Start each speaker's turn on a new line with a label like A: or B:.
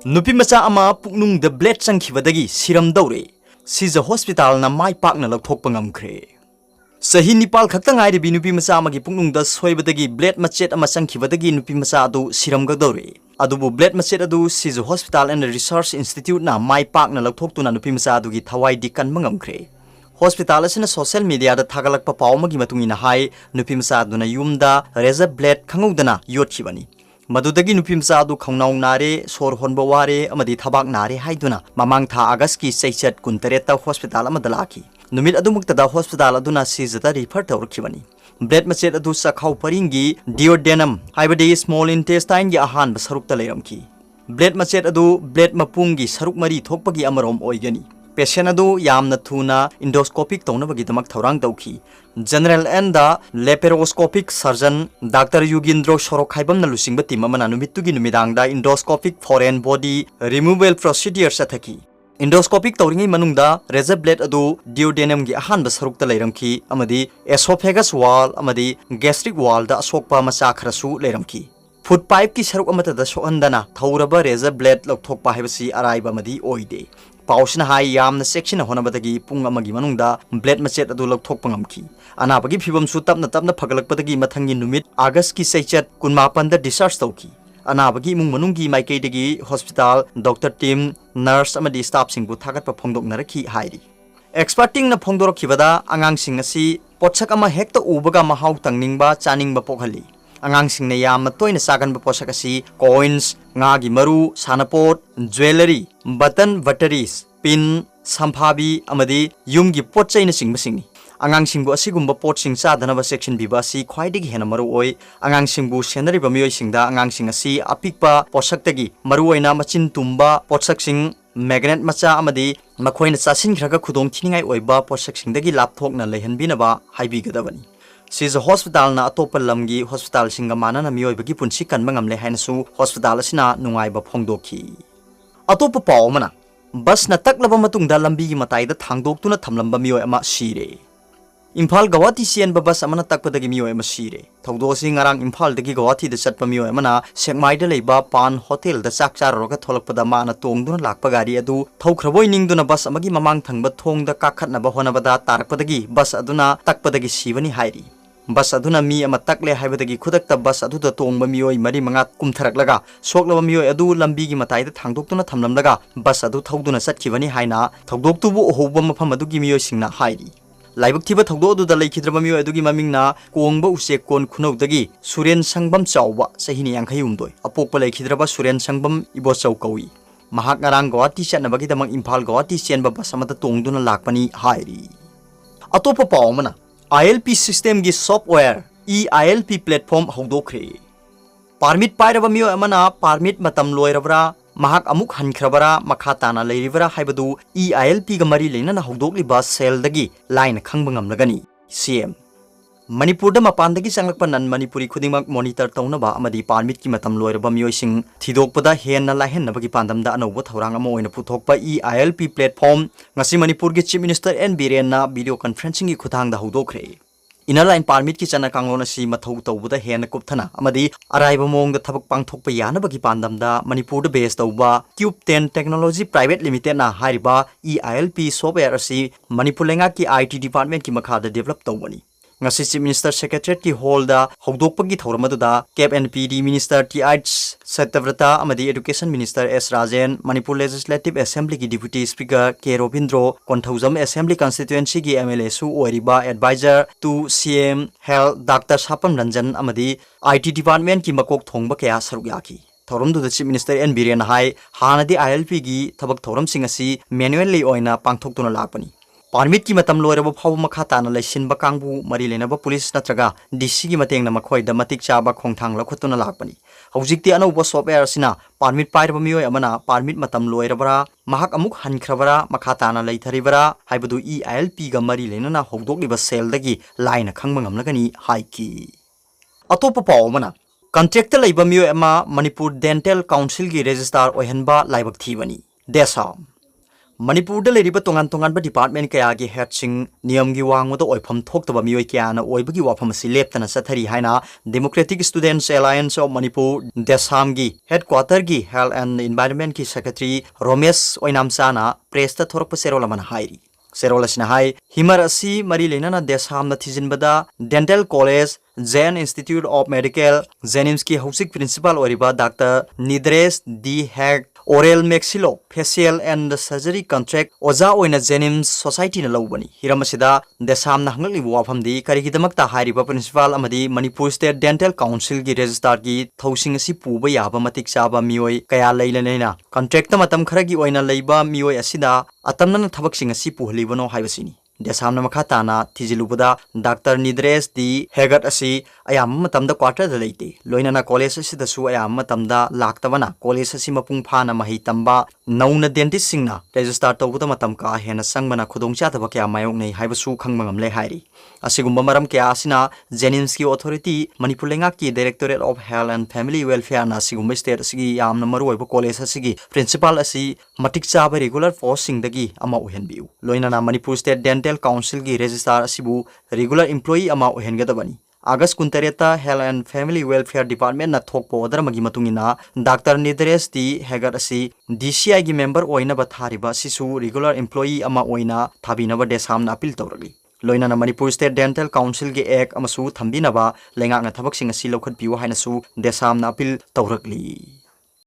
A: नुपी मचा अमा पुकनुंग the blade चंखिबदगी Siram दौरे सिजा हॉस्पिटल ना माई पाकना लौथोकपा ngamkhre सही निपाल खक्ता ngairi नुपी मचा अमागी पुकनुंग द सोइबदगी ब्लेड मचेट अमा चंखिबदगी नुपी मचा अदु सिरम गदौरे अदुबु ब्लेड मचेट अदु सिजा हॉस्पिटल एंड रिसर्च इंस्टीट्यूट ना माई पाकना लौथोकतुना नुपी मचा अदुगी थवाई दि कनबा ngamkhre हॉस्पिटल असिना सोशल मीडिया दा थागलकपा पावमगी मतुंगिना हाई नुपी मचा अदुना युमदा रेजर ब्लेड खंगौदना योटखिबनी मदुदगी नुपीमचा अदु खौनाउ नारे सोर होनबा वारे अमदी थबाक नारे हाइदुना ममांग था अगस्त की सैचत कुंतरेता हॉस्पिटल अमदा लाखी नुमित अदुमुक्तदा हॉस्पिटल अदुना सीजता रिफर तौरखिबनी ब्लेड मचेट अदु सखाउ परिंगी डिओडेनम हाइबदी स्मॉल इंटेस्टाइन की अहान सरुकता लेरमखी ब्लेड मचेट अदु ब्लेड मपुंगी सरुक मरी थोकपगी अमरोम ओइगनी पेशेंट अदु यामना थुना इंडोस्कोपिक तौनबगीदमक थौरांग तौखी general and laparoscopic surgeon doctor Yugindro Sorokhaibam न लुसिंग टीम अमना नुमितुगी नुमिदांगदा endoscopic foreign body removal procedure सथकी इंडोस्कोपिक तौरिंगै मनुंगदा रेजर ब्लेड अदु डिओडेनम की अहानब सरुकता लेरमखी अमदी एसोफेगस वाल अमदी गैस्ट्रिक वाल दा असोकपा मचा खरसु लेरमखी फूड पाइप की सरुक अमतदा सोहंदना थौरबा रेजर ब्लेड लौथोकपा हाइबसी अराइबा मदी ओइदे पाउसना हाई यामना सेक्शन होनबदगी पुंग अमगी मनुंगदा ब्लेड मचेट अदु लौथोकपा ngamखी अनाबगी फिबमसु तपना तपना फगलकपदगी मथंगी नुमित अगस्त की सैचत 19 दा डिस्चार्ज तौखी अनाबगी इमुंग मनुंगी माइकैदगी हॉस्पिटल डॉक्टर टीम नर्स अमदी स्टाफ सिंगबु थागतपा फोंदोकनरखी हाइरी एक्सपर्टिंग न फोंदोरखिबदा आंगांगसिंग असि पोछक अमा हेक्ता उबगा महाउ तंगनिंगबा चानिंगबा पोखली आंगांगसिंगने यामना तोइना सागनबा पोषक असि कॉइन्स ngaगी मरु सानापोट ज्वेलरी बटन बटरीज पिन संभाबी अमदी युमगी पोचैना सिंगबसिंगनी आंगांगसिंगबु असिगुम्बा पोटसिंग चादनबा सेक्शन बिबा असि ख्वाइदगी हेना मरु ओइ आंगांगसिंगबु सेनरिबा मियोइसिंगदा आंगांगसिंग असि अपिकपा पोषकतगी मरु ओइना मचिन तुम्बा पोषकसिंग मैग्नेट मचा अमदी मखोइना चासिनख्रगा खुदोंग थिनिंगाइ ओइबा पोषकसिंगदगी लापथोकना लेहनबिनबा हाइबिगदबनी सिजा हॉस्पिटल ना अतोप लमगी हॉस्पिटल सिंग मानना मियोइबगी पुंसी कनबा ngamle हाइनसु हॉस्पिटल असिना नुंगाइबा फोंदोखी अतोप पावमना बस न तकलबा मतुंगदा लंबी की मताइदा थांगदोक्तुना थमलंबा मियोइ अमा सीरे इम्फाल गवाती सियनबा बस अमना तकपदगी मियोइ अमा सीरे थौदोसि ngarang इम्फाल दगी गवाती द चटपा मियोइ अमना सेकमाइदा लेबा पान होटल द चाक चाररोगा थोलकपदा माना तोंगदुना लाकपा गाड़ी अदु थौख्रबोइ निंगदुना बस अमगी ममांग थंगबा थोंगदा काखतनबा होनबदा तारकपदगी बस अदुना तकपदगी सीवनी हाइरी बस अदुना मी अमा तकले हाइबदगी खुदकता बस अदुदा तोंगबा मियोइ मरी मंगा कुमथरकलगा सोकलबा मियोइ अदु लंबीगी मताइदा थांगदोक्तुना थमलमलगा बस अदु थौदुना चटखिबनी हाइना थौदोक्तुबु ओहोबा मफम अदुगी मियोइ सिंगना हाइरी लाइबक थिबा थौदो अदुदा लेखिद्रबा मियोइ अदुगी ममिंगना कोंगबा उसे कोन खुनौदगी सुरेन संगबम चावबा सहिनी यांखै उमदोय अपोकपा लेखिद्रबा सुरेन संगबम इबोचौ कौई महाक ngarang गवाती चटनबगीदमक इम्फाल गवाती चेनबा बस अमदा तोंगदुना लाकपनी हाइरी अतोपा पावमना ILP सिस्टम की सॉफ्टवेयर EILP प्लेटफॉर्म हौदोखरे पारमिट पाइरबा मियोइ अमना पारमिट मतम लोइरबरा महाक अमुक हनख्रबरा मखा ताना लेरिबरा हाइबदु EILP गा मरी लेना हौदोकलिबा सेलदगी लाइन खंगबा ngamlagani CM मणिपुर मपानदगी चंगलकपा नन मणिपुरी खुदिमक मॉनिटर तौनबा अमदी पारमिट की मतम लोइरबा मियोइसिंग थिदोकपदा हेन्ना लाहेन्नबगी पांदमदा अनौबा थौरांग अमा ओइना पुथोकपा EILP प्लेटफॉर्म ngasi मणिपुर के चीफ मिनिस्टर N Biren ना वीडियो कॉन्फ्रेंसिंग की खुथांगदा हौदोखरे इनर लाइन पारमिट की चना कांगलोन असि मथौ तौबदा हेन्ना कुपथना अमदी अराइबा मोंगदा थबक पांगथोकपा यानबगी पांदमदा मणिपुर बेस तौबा ट्यूब 10 टेक्नोलॉजी प्राइवेट लिमिटेड ना हारिबा EILP सॉफ्टवेयर असि मणिपुर लेंगा की IT डिपार्टमेंट की मखादा डेवलप तौबनी ngasi chief minister secretariat की हॉल दा हौदोकपगी थौरमदुदा कैप NPD मिनिस्टर TH सत्यव्रता अमदी education minister S Rajen Manipur legislative assembly की deputy speaker K Robindro Konthoujam assembly constituency की MLA सु ओरिबा adviser to CM health doctor Sapam Ranjan अमदी IT डिपार्टमेंट की मकोक थोंगबा कया सरुक याकी थौरमदुदा चीफ मिनिस्टर N Biren हाई हानदी ILP की थबक थौरमसिंग असि मैनुअली ओइना पांगथोकतुना लाकपनी पारमिट की मतम लोइरबा फाव मखा ताना लैसिनबा कांगबु मरी लेनबा पुलिस नत्रगा DC की मतेंगना मखोइदा मतिक चाबा खोंथांग लखुतुना लाकपनी हौजिकति अनौबा सॉफ्टवेयर सिना पारमिट पाइरबा मियोइ अमना पारमिट मतम लोइरबरा महाक अमुक हनख्रबरा मखा ताना लैथरिबरा हाइबदु EILP गा मरी लेनना हौदोकलिबा सेलदगी लाइन खंगबा ngamlagani हाइकी अतोप पावमना कॉन्ट्रैक्ट लैबा मियोइ अमा मणिपुर डेंटल काउंसिल की रजिस्ट्रार ओहनबा लाइबक थीबनी देसाम मणिपुर लेरिबा तोंगान तोंगान डिपार्टमेंट कया की हेडसिंग नियम की वांगमो ओइफम थोक्तबा मियोय क्याना ओइबगी वाफम असि लेप्तना सथरी हाइना democratic students alliance of Manipur देसाम की हेडक्वार्टर की हेल्थ एंड एनवायरनमेंट की सेक्रेटरी रोमेश ओइनामसाना प्रेस थोरप सेरोलमन हाइरी सेरोल हाई हिमर असी मरी लेना देसाम थिजिनबदा डेंटल कॉलेज जैन इंस्टीट्यूट ऑफ मेडिकल जेनिम्स की हौसिक प्रिंसिपल ओरिबा डॉक्टर निद्रेस डी हैग oral maxillofacial and surgery contract ओजा ओइना जेनिम्स सोसाइटी न लौबनी हिरमसिदा देसाम न हंगली वाफमदी करिगिदमकता हारिबा principal अमदी Manipur state dental council की रजिस्ट्रार की थौसिंग असि पुबा याबा मतिक चाबा मियोय कया लैलनेना कॉन्ट्रैक्ट मतम खरगी ओइना लैबा मियोय असिदा अतमना थबकसिंग असि पुहलिबनो हाइबसिनी देसामना मखाताना थिजिलुबदा डॉक्टर निद्रेस दी हेगट असि अयाम मतमदा क्वार्टर द लेते लोइनाना कॉलेज असिदसु अयाम मतमदा लाक्तबना कॉलेज असि मपुंग फाना मही तंबा नौना डेंटिस्ट सिंगना रजिस्टर तौबदा मतम का हेना संगमना खुदोंचादबा क्या मायोंगनै हाइबसु खंगमंगमले हाइरी असिगुम्बा मरम क्या असिना जेनिम्स की अथॉरिटी मणिपुर लेंगा की directorate of health and family welfare ना सिगुम्बा स्टेट असि यामना मरुओइबा कॉलेज असि प्रिंसिपल असि मटिक चाबा रेगुलर फोर्स सिंगदगी अमा उहेनबिउ लोइनाना मणिपुर स्टेट डेंटल काउंसिल की रजिस्ट्रार असिबु रेगुलर एम्प्लॉई अमा उहेनगदबनी अगस्त 19 health and family welfare department ना थोकपो ऑर्डरमगी मतुंगिना डॉक्टर निद्रेस दी हेगर असि डीसीआई की मेंबर ओइनबा थारिबा सिसु रेगुलर एम्प्लॉई अमा ओइना थाबिनबा देसामना अपील तौरली लोइना मणिपुर स्टेट डेंटल काउंसिल के एक अमसु थंबिनबा लेंगाकना थबकसिंग असि लौखटपियो हाइनसु देसामना अपील तौरकली।